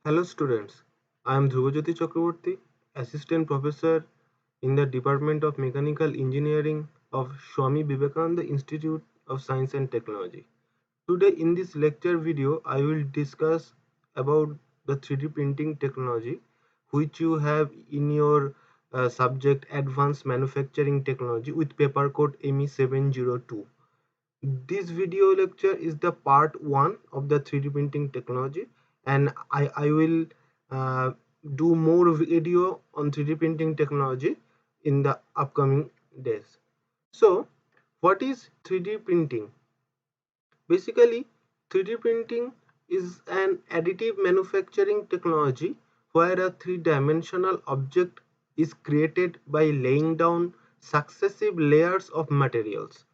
Hello students, I am Dhruvajyoti Chakraborty, Assistant Professor in the Department of Mechanical Engineering of Swami Vivekananda Institute of Science and Technology. Today in this lecture video, I will discuss about the 3D printing technology which you have in your subject Advanced Manufacturing Technology with paper code ME702. This video lecture is the part 1 of the 3D printing technology, and I will uh, do more video on 3D printing technology in the upcoming days. So what is 3D printing? Basically, 3D printing is an additive manufacturing technology where a three-dimensional object is created by laying down successive layers of materials.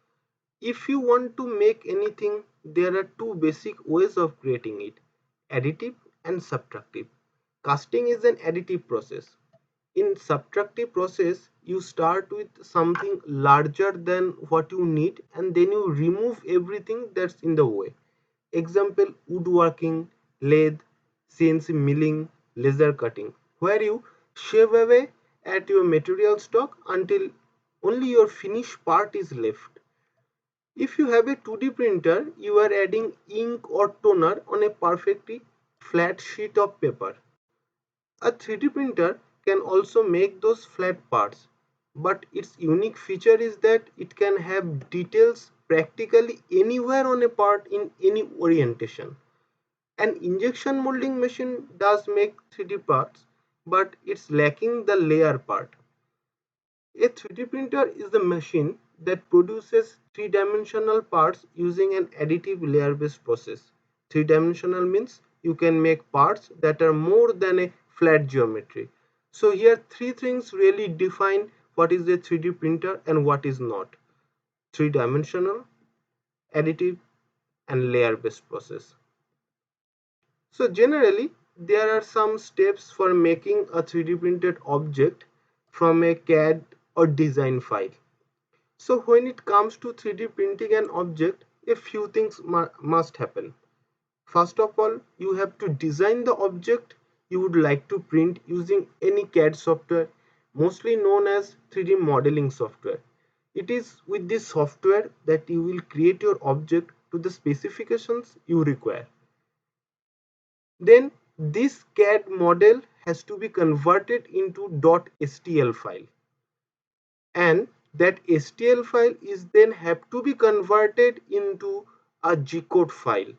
If you want to make anything, there are two basic ways of creating it: additive and subtractive. Casting is an additive process. In subtractive process, you start with something larger than what you need and then you remove everything that's in the way. Example: woodworking, lathe, CNC milling, laser cutting, where you shave away at your material stock until only your finished part is left. If you have a 2D printer, you are adding ink or toner on a perfectly flat sheet of paper. A 3D printer can also make those flat parts, but its unique feature is that it can have details practically anywhere on a part in any orientation. An injection molding machine does make 3D parts, but it's lacking the layer part. A 3D printer is the machine that produces three-dimensional parts using an additive layer-based process. Three-dimensional means you can make parts that are more than a flat geometry. So here three things really define what is a 3D printer and what is not: three-dimensional, additive, and layer-based process. So generally, there are some steps for making a 3D printed object from a CAD or design file. So when it comes to 3D printing an object, a few things must happen. First of all, you have to design the object you would like to print using any CAD software, mostly known as 3D modeling software. It is with this software that you will create your object to the specifications you require. Then this CAD model has to be converted into .stl file, and that STL file is then have to be converted into a G-code file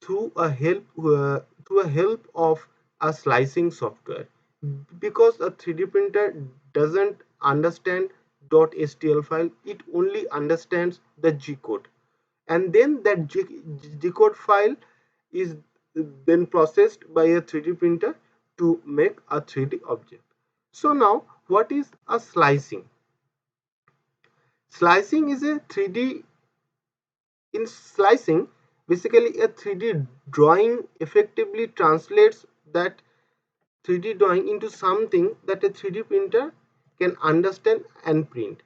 through a help of a slicing software, because a 3D printer doesn't understand .stl file, it only understands the G-code, and then that G-code file is then processed by a 3D printer to make a 3D object. So now what is a slicing? Slicing is a 3D In slicing, basically a 3D drawing effectively translates that 3D drawing into something that a 3D printer can understand and print.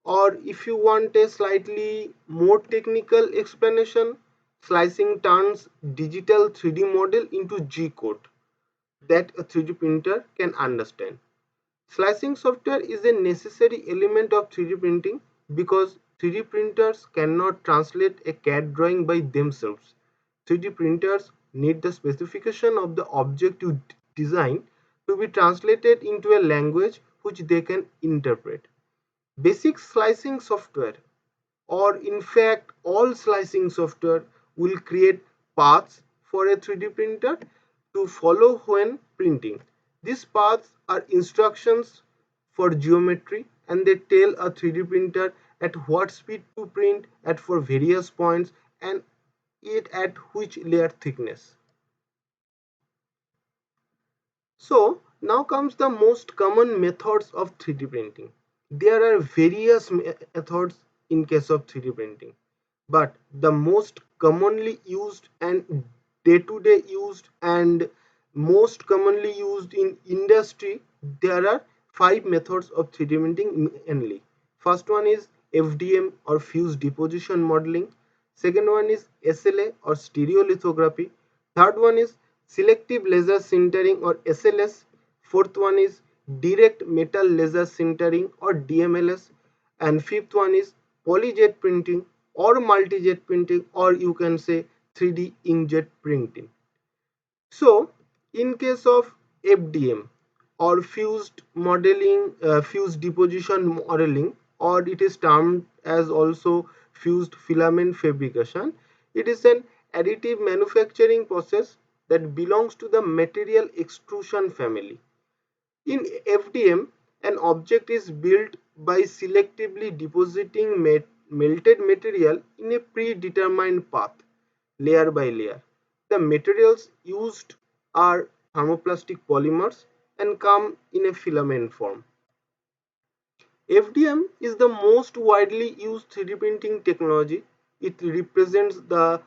Or if you want a slightly more technical explanation, slicing turns digital 3D model into G code that a 3D printer can understand. Slicing software is a necessary element of 3D printing because 3D printers cannot translate a CAD drawing by themselves. 3D printers need the specification of the object you design to be translated into a language which they can interpret. Basic slicing software, or in fact all slicing software, will create paths for a 3D printer to follow when printing. These paths are instructions for geometry, and they tell a 3D printer at what speed to print at for various points and it at which layer thickness. So now comes the most common methods of 3D printing. There are various methods in case of 3D printing, but the most commonly used and day-to-day used and most commonly used in industry, there are 5 methods of 3D printing mainly. First one is FDM or fused deposition modeling. Second one is SLA or stereolithography. Third one is selective laser sintering or SLS. Fourth one is direct metal laser sintering or DMLS. And fifth one is polyjet printing or multijet printing, or you can say 3D inkjet printing. So, in case of FDM or fused deposition modeling, or it is termed as also fused filament fabrication, it is an additive manufacturing process that belongs to the material extrusion family. In FDM, an object is built by selectively depositing melted material in a predetermined path, layer by layer. The materials used are thermoplastic polymers and come in a filament form. FDM is the most widely used 3D printing technology. It represents the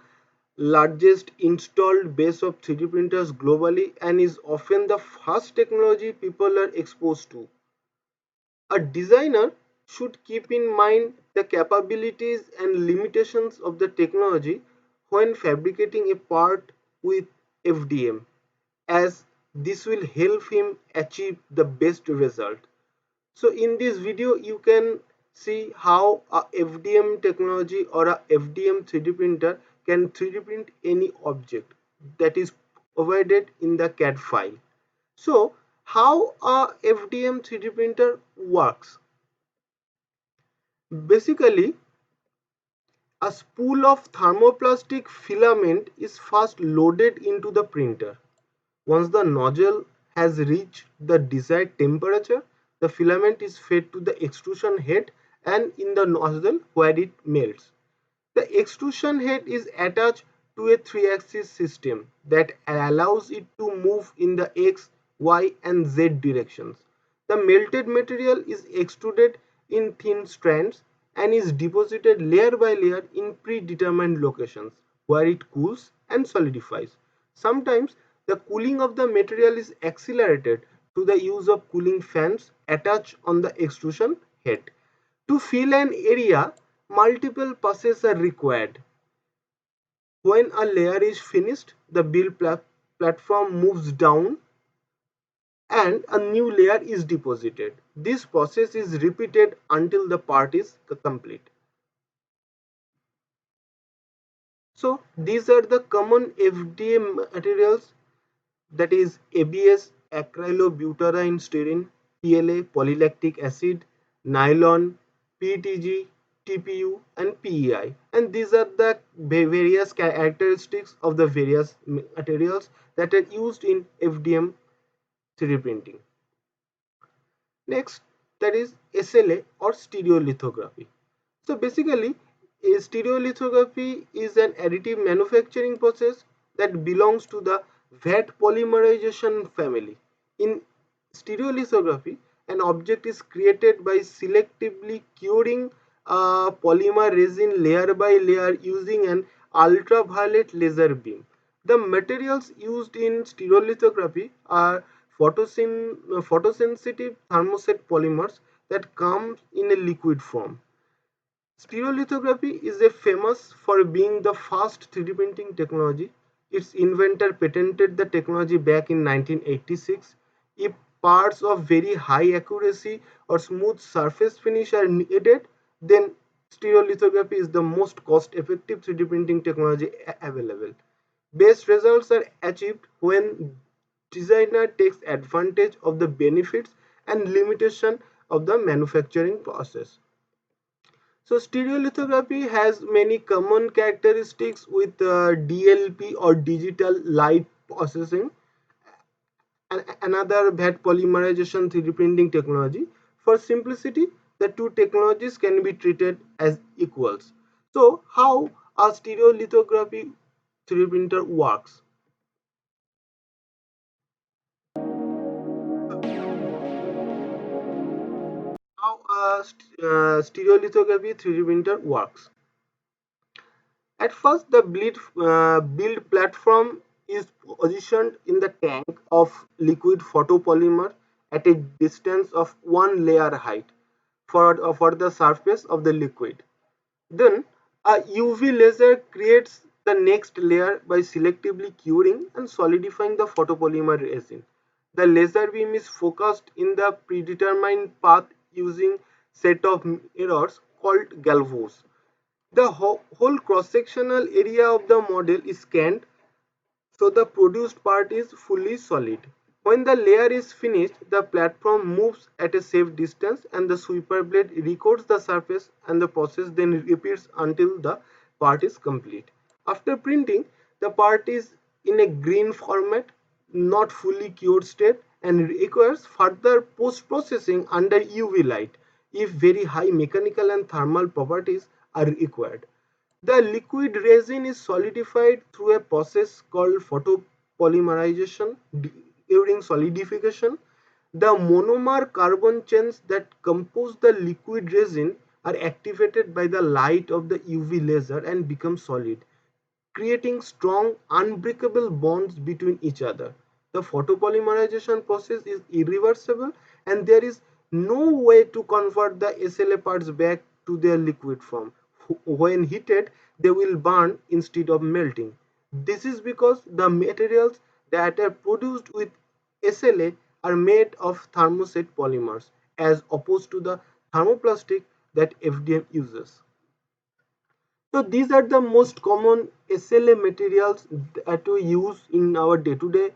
largest installed base of 3D printers globally and is often the first technology people are exposed to. A designer should keep in mind the capabilities and limitations of the technology when fabricating a part with FDM, as this will help him achieve the best result. So in this video you can see how a FDM technology or a FDM 3D printer can 3D print any object that is provided in the CAD file. So how a FDM 3D printer works? Basically, a spool of thermoplastic filament is first loaded into the printer. Once the nozzle has reached the desired temperature, the filament is fed to the extrusion head and in the nozzle where it melts. The extrusion head is attached to a 3-axis system that allows it to move in the X, Y and Z directions. The melted material is extruded in thin strands and is deposited layer by layer in predetermined locations where it cools and solidifies. Sometimes the cooling of the material is accelerated through the use of cooling fans attached on the extrusion head. To fill an area, multiple passes are required. When a layer is finished, the build platform moves down and a new layer is deposited. This process is repeated until the part is complete. So these are the common FDM materials, that is ABS, acrylobutadiene styrene, PLA, polylactic acid, nylon, PETG, TPU and PEI, and these are the various characteristics of the various materials that are used in FDM 3D printing. Next, that is SLA or stereolithography. So basically, a stereolithography is an additive manufacturing process that belongs to the VAT polymerization family. In stereolithography, an object is created by selectively curing a polymer resin layer by layer using an ultraviolet laser beam. The materials used in stereolithography are photosensitive thermoset polymers that come in a liquid form. Stereolithography is a famous for being the first 3D printing technology. Its inventor patented the technology back in 1986. If parts of very high accuracy or smooth surface finish are needed, then stereolithography is the most cost-effective 3D printing technology available. Best results are achieved when designer takes advantage of the benefits and limitation of the manufacturing process. So stereolithography has many common characteristics with DLP or digital light processing and another VAT polymerization 3D printing technology. For simplicity, the two technologies can be treated as equals. So how a stereolithography 3D printer works? How a stereolithography 3D printer works? At first, the build platform is positioned in the tank of liquid photopolymer at a distance of one layer height for the surface of the liquid. Then, a UV laser creates the next layer by selectively curing and solidifying the photopolymer resin. The laser beam is focused in the predetermined path using set of mirrors called galvos. The whole cross-sectional area of the model is scanned, so the produced part is fully solid. When the layer is finished, the platform moves at a safe distance and the sweeper blade records the surface, and the process then repeats until the part is complete. After printing, the part is in a green format, not fully cured state, and requires further post-processing under UV light if very high mechanical and thermal properties are required. The liquid resin is solidified through a process called photopolymerization. During solidification, the monomer carbon chains that compose the liquid resin are activated by the light of the UV laser and become solid, creating strong, unbreakable bonds between each other. The photopolymerization process is irreversible, and there is no way to convert the SLA parts back to their liquid form. When heated, they will burn instead of melting. This is because the materials that are produced with SLA are made of thermoset polymers as opposed to the thermoplastic that FDM uses. So these are the most common SLA materials that we use in our day-to-day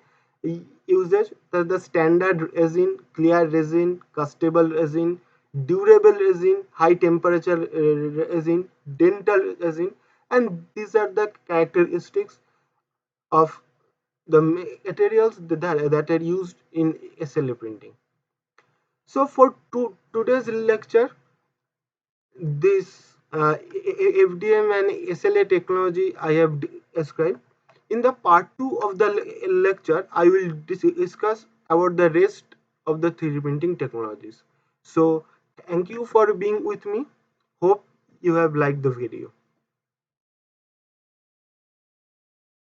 usage. The standard resin, clear resin, castable resin, durable resin, high temperature resin, dental resin, and these are the characteristics of the materials that are used in SLA printing. So for today's lecture, this FDM and SLA technology I have described. In the part 2 of the lecture, I will discuss about the rest of the 3D printing technologies. So thank you for being with me. Hope you have liked the video.